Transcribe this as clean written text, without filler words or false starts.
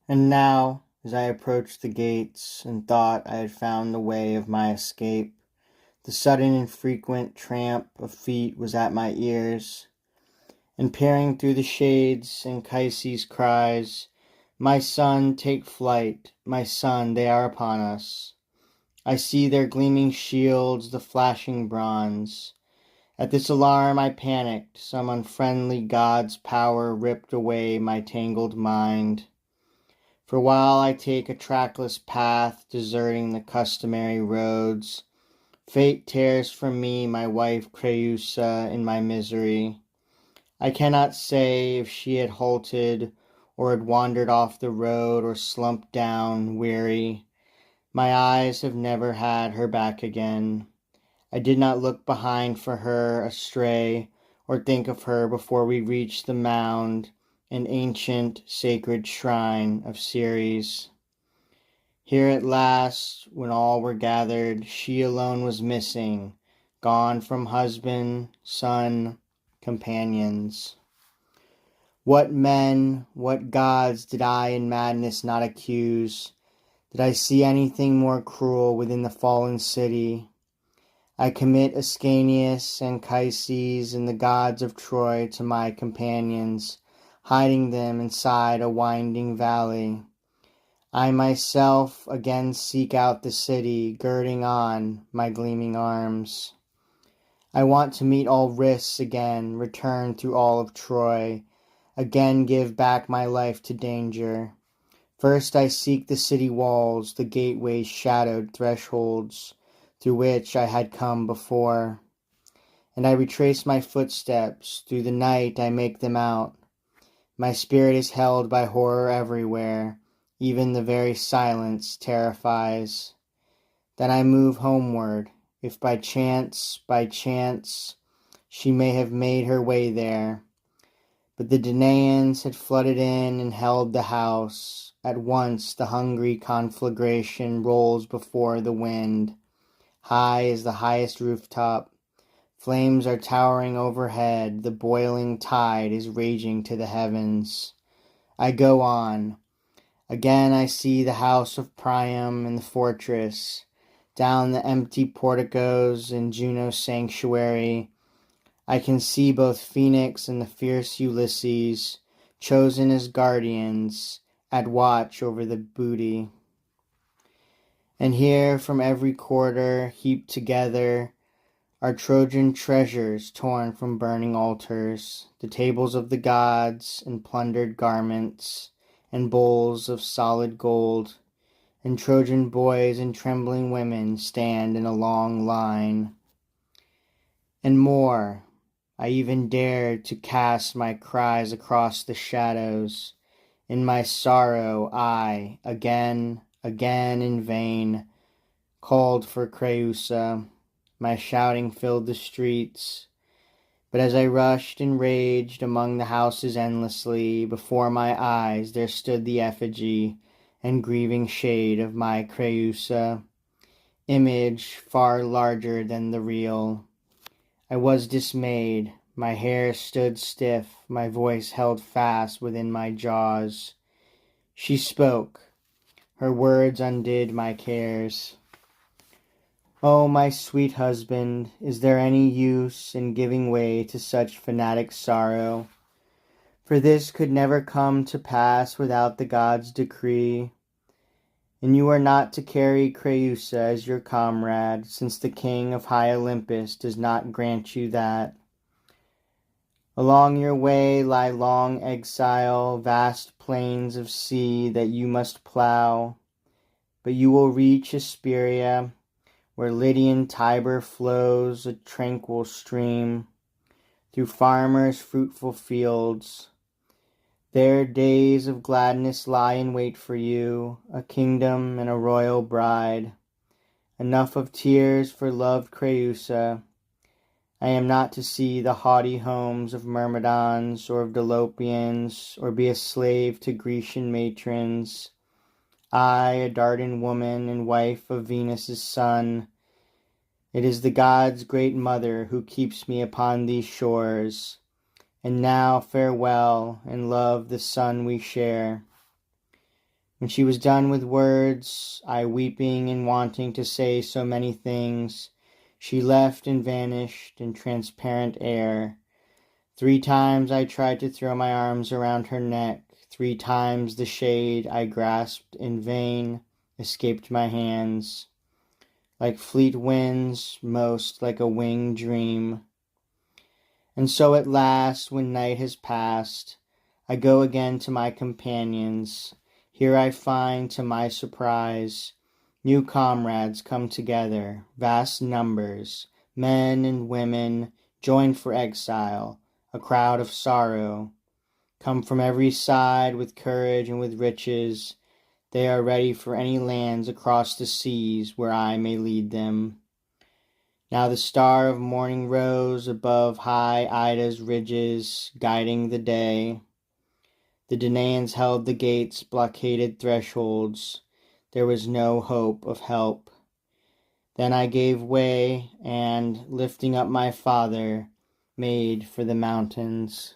And now, as I approached the gates, and thought I had found the way of my escape, the sudden and frequent tramp of feet was at my ears, and peering through the shades, Anchises cries, "My son, take flight! My son, they are upon us!" I see their gleaming shields, the flashing bronze. At this alarm I panicked. Some unfriendly god's power ripped away my tangled mind. For while I take a trackless path, deserting the customary roads, fate tears from me my wife Creusa in my misery. I cannot say if she had halted, or had wandered off the road, or slumped down, weary. My eyes have never had her back again. I did not look behind for her astray, or think of her before we reached the mound, an ancient sacred shrine of Ceres. Here at last, when all were gathered, she alone was missing, gone from husband, son, companions. What men, what gods did I in madness not accuse? Did I see anything more cruel within the fallen city? I commit Ascanius, Anchises, and the gods of Troy to my companions, hiding them inside a winding valley. I myself again seek out the city, girding on my gleaming arms. I want to meet all risks again, return through all of Troy, again give back my life to danger. First I seek the city walls, the gateway's shadowed thresholds, through which I had come before. And I retrace my footsteps, through the night I make them out. My spirit is held by horror everywhere, even the very silence terrifies. Then I move homeward, if by chance, she may have made her way there. But the Danaans had flooded in and held the house. At once the hungry conflagration rolls before the wind. High as the highest rooftop, flames are towering overhead, the boiling tide is raging to the heavens. I go on. Again I see the house of Priam and the fortress. Down the empty porticos in Juno's sanctuary, I can see both Phoenix and the fierce Ulysses, chosen as guardians, at watch over the booty. And here from every quarter, heaped together, are Trojan treasures torn from burning altars, the tables of the gods, and plundered garments, and bowls of solid gold, and Trojan boys and trembling women stand in a long line. And more, I even dared to cast my cries across the shadows. In my sorrow I, again in vain, called for Creusa. My shouting filled the streets. But as I rushed and raged among the houses endlessly, before my eyes there stood the effigy and grieving shade of my Creusa, image far larger than the real. I was dismayed. My hair stood stiff, my voice held fast within my jaws. She spoke. Her words undid my cares. "Oh, my sweet husband, is there any use in giving way to such fanatic sorrow? For this could never come to pass without the gods' decree. And you are not to carry Creusa as your comrade, since the king of high Olympus does not grant you that. Along your way lie long exile, vast plains of sea that you must plough. But you will reach Hesperia, where Lydian Tiber flows a tranquil stream, through farmers' fruitful fields. There days of gladness lie in wait for you, a kingdom and a royal bride. Enough of tears for loved Creusa. I am not to see the haughty homes of Myrmidons or of Dolopians, or be a slave to Grecian matrons. I, a Dardan woman and wife of Venus' son, it is the gods' great mother who keeps me upon these shores. And now farewell, and love the sun we share. When she was done with words, I weeping and wanting to say so many things, she left and vanished in transparent air. 3 times I tried to throw my arms around her neck. 3 times the shade I grasped in vain escaped my hands. Like fleet winds, most like a winged dream. And so at last, when night has passed, I go again to my companions. Here I find, to my surprise, new comrades come together, vast numbers, men and women, joined for exile, a crowd of sorrow. Come from every side with courage and with riches. They are ready for any lands across the seas where I may lead them. Now the star of morning rose above high Ida's ridges, guiding the day. The Danaans held the gates, blockaded thresholds. There was no hope of help. Then I gave way, and, lifting up my father, made for the mountains.